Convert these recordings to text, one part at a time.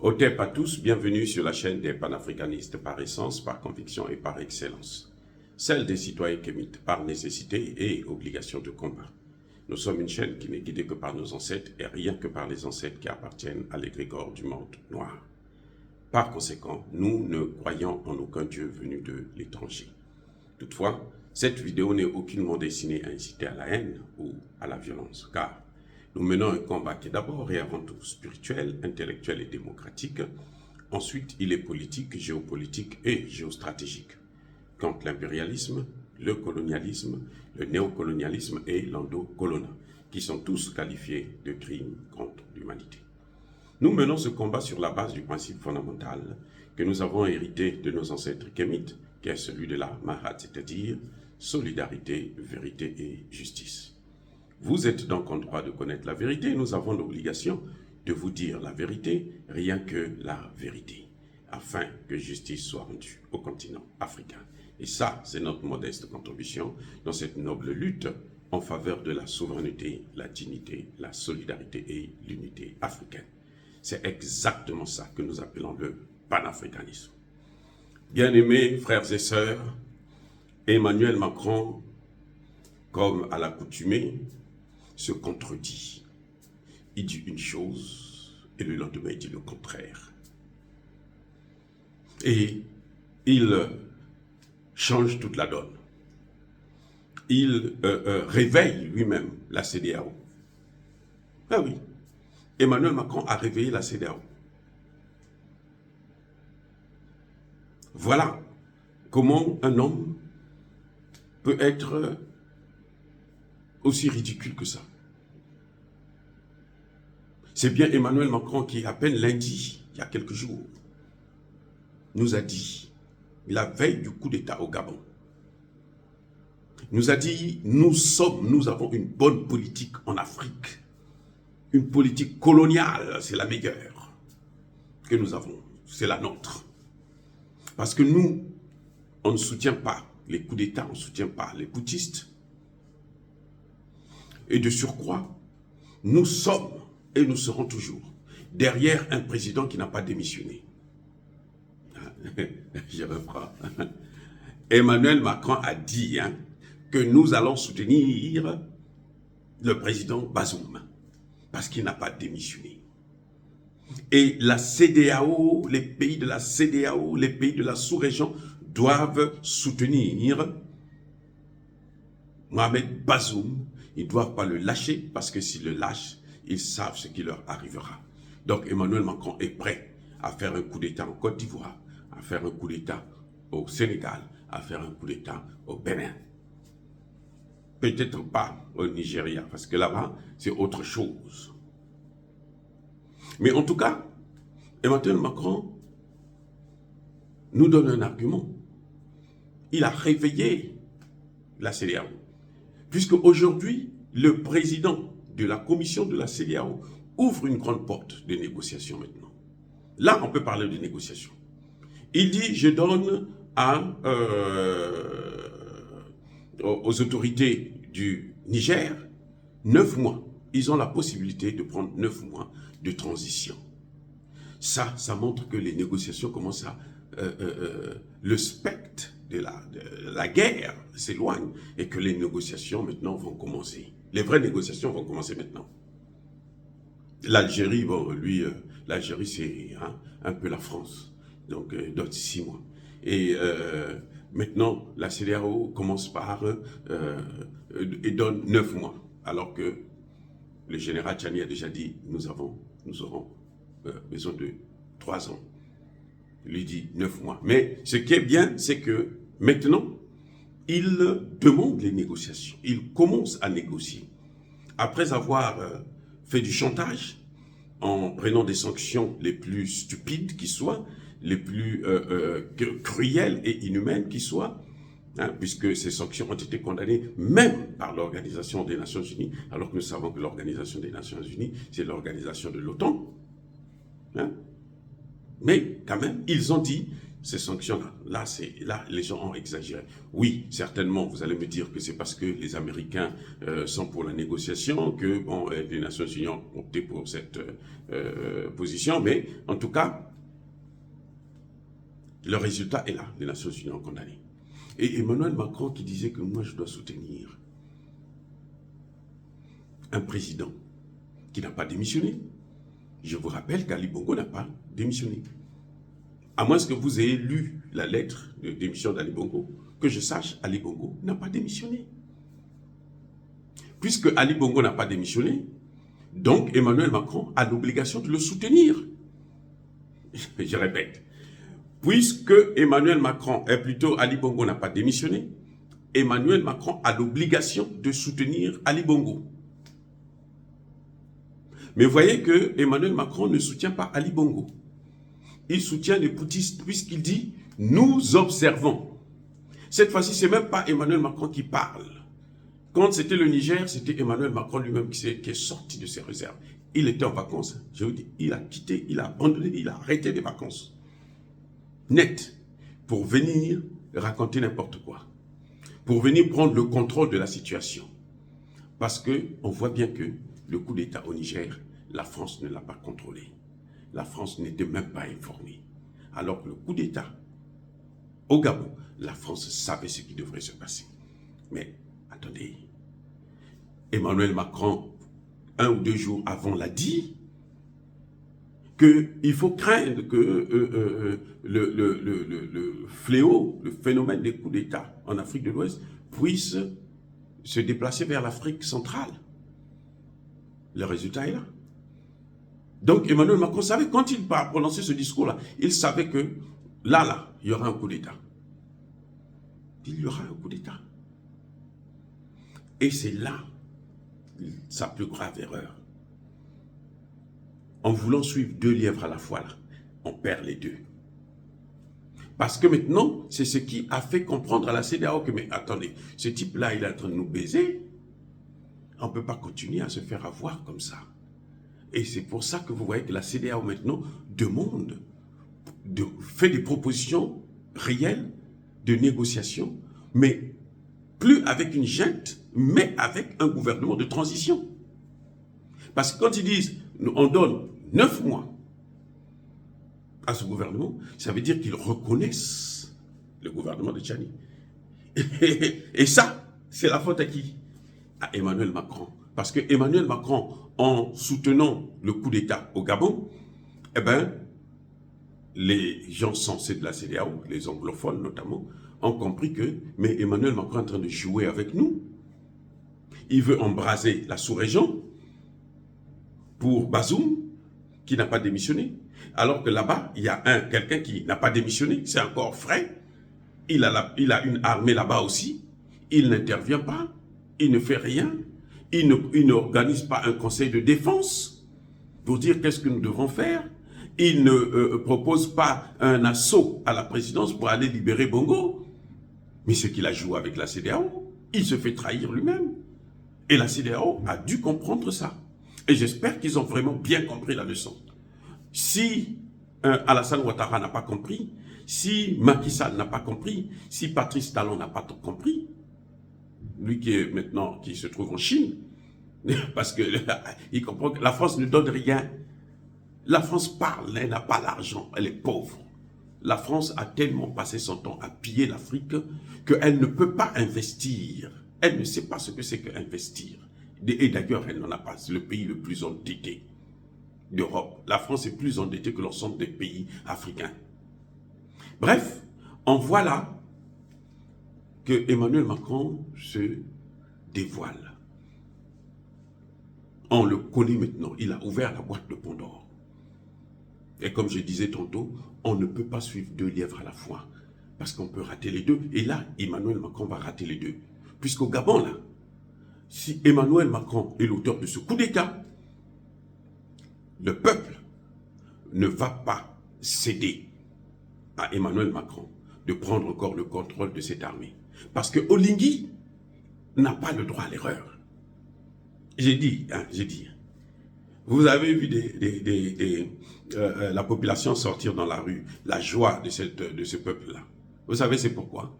Otep à tous, bienvenue sur la chaîne des panafricanistes par essence, par conviction et par excellence. Celle des citoyens kémites par nécessité et obligation de combat. Nous sommes une chaîne qui n'est guidée que par nos ancêtres et rien que par les ancêtres qui appartiennent à l'égrégore du monde noir. Par conséquent, nous ne croyons en aucun Dieu venu de l'étranger. Toutefois, cette vidéo n'est aucunement destinée à inciter à la haine ou à la violence, car nous menons un combat qui est d'abord et avant tout spirituel, intellectuel et démocratique. Ensuite, il est politique, géopolitique et géostratégique. Contre l'impérialisme, le colonialisme, le néocolonialisme et l'endocolonat, qui sont tous qualifiés de crimes contre l'humanité. Nous menons ce combat sur la base du principe fondamental que nous avons hérité de nos ancêtres kémites, qui est celui de la Mahat, c'est-à-dire solidarité, vérité et justice. Vous êtes donc en droit de connaître la vérité. Nous avons l'obligation de vous dire la vérité, rien que la vérité, afin que justice soit rendue au continent africain. Et ça, c'est notre modeste contribution dans cette noble lutte en faveur de la souveraineté, la dignité, la solidarité et l'unité africaine. C'est exactement ça que nous appelons le panafricanisme. Bien-aimés frères et sœurs, Emmanuel Macron, comme à l'accoutumée, se contredit. Il dit une chose et le lendemain il dit le contraire. Et il change toute la donne. Il réveille lui-même la CEDEAO. Ah oui, Emmanuel Macron a réveillé la CEDEAO. Voilà comment un homme peut être aussi ridicule que ça. C'est bien Emmanuel Macron qui, à peine lundi, il y a quelques jours, nous a dit, la veille du coup d'État au Gabon, nous a dit, nous avons une bonne politique en Afrique. Une politique coloniale, c'est la meilleure que nous avons, c'est la nôtre. Parce que nous, on ne soutient pas les coups d'État, on ne soutient pas les bouddhistes. Et de surcroît, nous sommes et nous serons toujours derrière un président qui n'a pas démissionné. Je reprends. Emmanuel Macron a dit que nous allons soutenir le président Bazoum parce qu'il n'a pas démissionné. Et la CEDEAO, les pays de la CEDEAO, les pays de la sous-région doivent soutenir Mohamed Bazoum. Ils ne doivent pas le lâcher parce que s'ils le lâchent, ils savent ce qui leur arrivera. Donc Emmanuel Macron est prêt à faire un coup d'État en Côte d'Ivoire, à faire un coup d'État au Sénégal, à faire un coup d'État au Bénin. Peut-être pas au Nigeria, parce que là-bas, c'est autre chose. Mais en tout cas, Emmanuel Macron nous donne un argument. Il a réveillé la CEDEAO. Puisque aujourd'hui, le président de la commission de la CEDEAO ouvre une grande porte de négociation maintenant. Là, on peut parler de négociation. Il dit, je donne aux autorités du Niger 9 mois. Ils ont la possibilité de prendre 9 mois de transition. Ça montre que les négociations commencent à... le spectre de la guerre s'éloigne et que les négociations maintenant vont commencer. Les vraies négociations vont commencer maintenant. L'Algérie, bon, lui, l'Algérie c'est un peu la France, donc donne 6 mois. Et maintenant, la CEDEAO commence par et donne 9 mois, alors que le général Tchani a déjà dit, nous aurons besoin de 3 ans. Il lui dit 9 mois. Mais ce qui est bien, c'est que maintenant, il demande les négociations. Il commence à négocier. Après avoir fait du chantage, en prenant des sanctions les plus stupides qui soient, les plus cruelles et inhumaines qui soient, puisque ces sanctions ont été condamnées même par l'Organisation des Nations Unies, alors que nous savons que l'Organisation des Nations Unies, c'est l'organisation de l'OTAN. Mais quand même, ils ont dit, ces sanctions-là, là, les gens ont exagéré. Oui, certainement, vous allez me dire que c'est parce que les Américains sont pour la négociation, que bon, les Nations Unies ont opté pour cette position, mais en tout cas, le résultat est là. Les Nations Unies ont condamné. Et Emmanuel Macron qui disait que moi, je dois soutenir un président qui n'a pas démissionné. Je vous rappelle qu'Ali Bongo n'a pas démissionné. À moins que vous ayez lu la lettre de démission d'Ali Bongo, que je sache, Ali Bongo n'a pas démissionné. Puisque Ali Bongo n'a pas démissionné, donc Emmanuel Macron a l'obligation de le soutenir. Je répète, puisque Emmanuel Macron, Ali Bongo n'a pas démissionné, Emmanuel Macron a l'obligation de soutenir Ali Bongo. Mais voyez que Emmanuel Macron ne soutient pas Ali Bongo. Il soutient les poutistes puisqu'il dit « nous observons ». Cette fois-ci, ce n'est même pas Emmanuel Macron qui parle. Quand c'était le Niger, c'était Emmanuel Macron lui-même qui est sorti de ses réserves. Il était en vacances. Je vous dis, il a quitté, il a abandonné, il a arrêté les vacances. Net. Pour venir raconter n'importe quoi. Pour venir prendre le contrôle de la situation. Parce qu'on voit bien que le coup d'État au Niger, la France ne l'a pas contrôlé. La France n'était même pas informée. Alors que le coup d'État au Gabon, la France savait ce qui devrait se passer. Mais attendez, Emmanuel Macron, 1 ou 2 jours avant, l'a dit qu'il faut craindre que le fléau, le phénomène des coups d'État en Afrique de l'Ouest puisse se déplacer vers l'Afrique centrale. Le résultat est là. Donc Emmanuel Macron savait, quand il a prononcé ce discours-là, il savait que là, il y aura un coup d'État. Il y aura un coup d'État. Et c'est là sa plus grave erreur. En voulant suivre 2 lièvres à la fois, là, on perd les 2. Parce que maintenant, c'est ce qui a fait comprendre à la CEDEAO que, mais attendez, ce type-là, il est en train de nous baiser. On ne peut pas continuer à se faire avoir comme ça. Et c'est pour ça que vous voyez que la CEDEAO maintenant fait des propositions réelles de négociation, mais plus avec une junte, mais avec un gouvernement de transition. Parce que quand ils disent, on donne 9 mois à ce gouvernement, ça veut dire qu'ils reconnaissent le gouvernement de Tchani. Et ça, c'est la faute à qui? À Emmanuel Macron. Parce que Emmanuel Macron, en soutenant le coup d'État au Gabon, eh ben, les gens sensés de la CEDEAO, les anglophones notamment, ont compris que, mais Emmanuel Macron est en train de jouer avec nous. Il veut embraser la sous-région pour Bazoum, qui n'a pas démissionné. Alors que là-bas, il y a quelqu'un qui n'a pas démissionné, c'est encore frais. Il a une armée là-bas aussi. Il n'intervient pas, il ne fait rien. Il n'organise pas un conseil de défense pour dire qu'est-ce que nous devons faire. Il ne propose pas un assaut à la présidence pour aller libérer Bongo. Mais ce qu'il a joué avec la CEDEAO, il se fait trahir lui-même. Et la CEDEAO a dû comprendre ça. Et j'espère qu'ils ont vraiment bien compris la leçon. Si Alassane Ouattara n'a pas compris, si Macky Sall n'a pas compris, si Patrice Talon n'a pas compris, lui qui se trouve en Chine, parce que il comprend que la France ne donne rien. La France parle, elle n'a pas l'argent, elle est pauvre. La France a tellement passé son temps à piller l'Afrique qu'elle ne peut pas investir. Elle ne sait pas ce que c'est qu'investir. Et d'ailleurs, elle n'en a pas. C'est le pays le plus endetté d'Europe. La France est plus endettée que l'ensemble des pays africains. Bref, on voit là que Emmanuel Macron se dévoile. On le connaît maintenant. Il a ouvert la boîte de Pandore. Et comme je disais tantôt, on ne peut pas suivre 2 lièvres à la fois. Parce qu'on peut rater les 2. Et là, Emmanuel Macron va rater les 2. Puisqu'au Gabon, là, si Emmanuel Macron est l'auteur de ce coup d'État, le peuple ne va pas céder à Emmanuel Macron de prendre encore le contrôle de cette armée. Parce que Oligui n'a pas le droit à l'erreur. J'ai dit. Vous avez vu la population sortir dans la rue, la joie de ce peuple-là. Vous savez c'est pourquoi?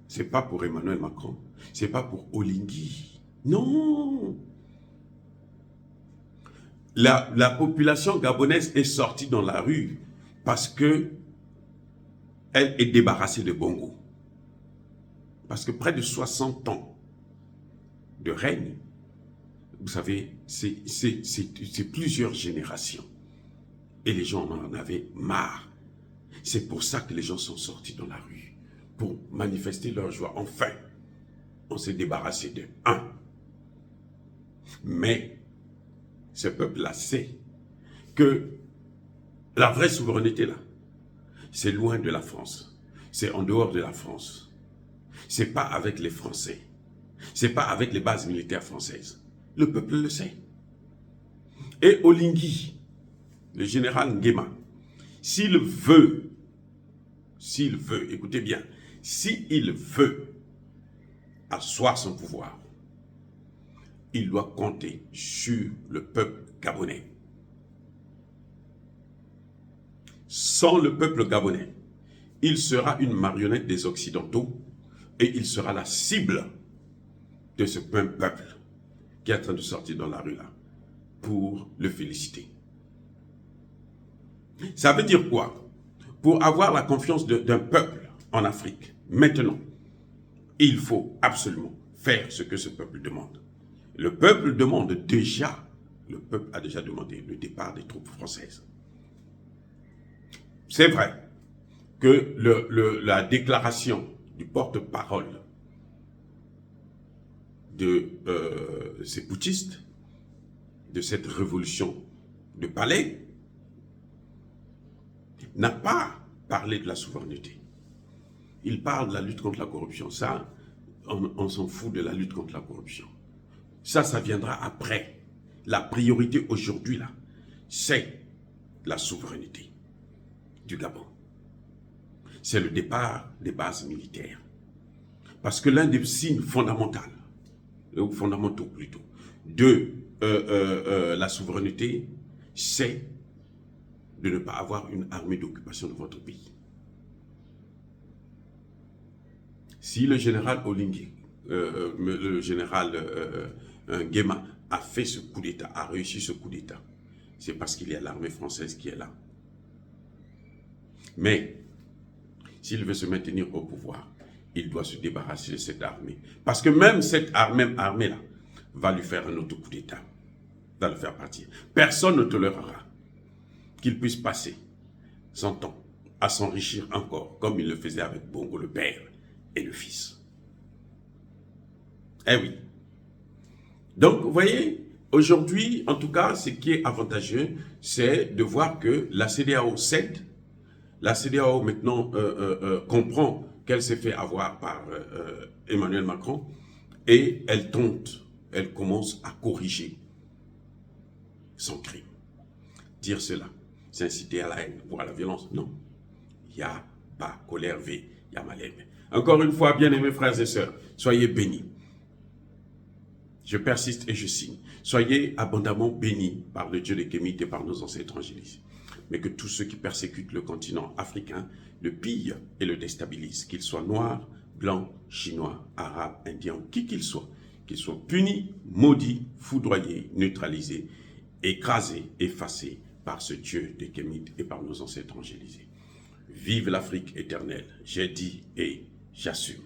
C'est pas pour Emmanuel Macron, c'est pas pour Oligui. Non! La population gabonaise est sortie dans la rue parce que elle est débarrassée de Bongo. Parce que près de 60 ans de règne, vous savez, c'est plusieurs générations. Et les gens en avaient marre. C'est pour ça que les gens sont sortis dans la rue, pour manifester leur joie. Enfin, on s'est débarrassé de un. Mais ce peuple-là sait que la vraie souveraineté, là, c'est loin de la France. C'est en dehors de la France. C'est pas avec les Français. C'est pas avec les bases militaires françaises. Le peuple le sait. Et Oligui, le général Nguema, s'il veut, écoutez bien, s'il veut asseoir son pouvoir, il doit compter sur le peuple gabonais. Sans le peuple gabonais, il sera une marionnette des Occidentaux et il sera la cible de ce peuple qui est en train de sortir dans la rue là pour le féliciter. Ça veut dire quoi? Pour avoir la confiance d'un peuple en Afrique, maintenant, il faut absolument faire ce que ce peuple demande. Le peuple demande déjà, le peuple a déjà demandé le départ des troupes françaises. C'est vrai que la déclaration du porte-parole de ces putschistes, de cette révolution de palais, n'a pas parlé de la souveraineté. Il parle de la lutte contre la corruption. Ça, on s'en fout de la lutte contre la corruption. Ça viendra après. La priorité aujourd'hui, là, c'est la souveraineté du Gabon. C'est le départ des bases militaires. Parce que l'un des signes fondamentaux plutôt, de la souveraineté, c'est de ne pas avoir une armée d'occupation de votre pays. Si le général Oligui, le général Nguema a fait ce coup d'État, a réussi ce coup d'État, c'est parce qu'il y a l'armée française qui est là. Mais s'il veut se maintenir au pouvoir, il doit se débarrasser de cette armée. Parce que même cette même armée-là va lui faire un autre coup d'État, va le faire partir. Personne ne tolérera qu'il puisse passer son temps à s'enrichir encore, comme il le faisait avec Bongo le père et le fils. Eh oui. Donc, vous voyez, aujourd'hui, en tout cas, ce qui est avantageux, c'est de voir que la CEDEAO cède. La CEDEAO maintenant comprend qu'elle s'est fait avoir par Emmanuel Macron et elle commence à corriger son crime. Dire cela, c'est inciter à la haine ou à la violence. Non. Il n'y a pas colère V, il y a malheur. Encore une fois, bien-aimés frères et sœurs, soyez bénis. Je persiste et je signe. Soyez abondamment bénis par le Dieu des Kémites et par nos ancêtres angélistes. Mais que tous ceux qui persécutent le continent africain le pillent et le déstabilisent, qu'ils soient noirs, blancs, chinois, arabes, indiens, qui qu'ils soient punis, maudits, foudroyés, neutralisés, écrasés, effacés par ce Dieu des Kémites et par nos ancêtres angélisés. Vive l'Afrique éternelle, j'ai dit et j'assume.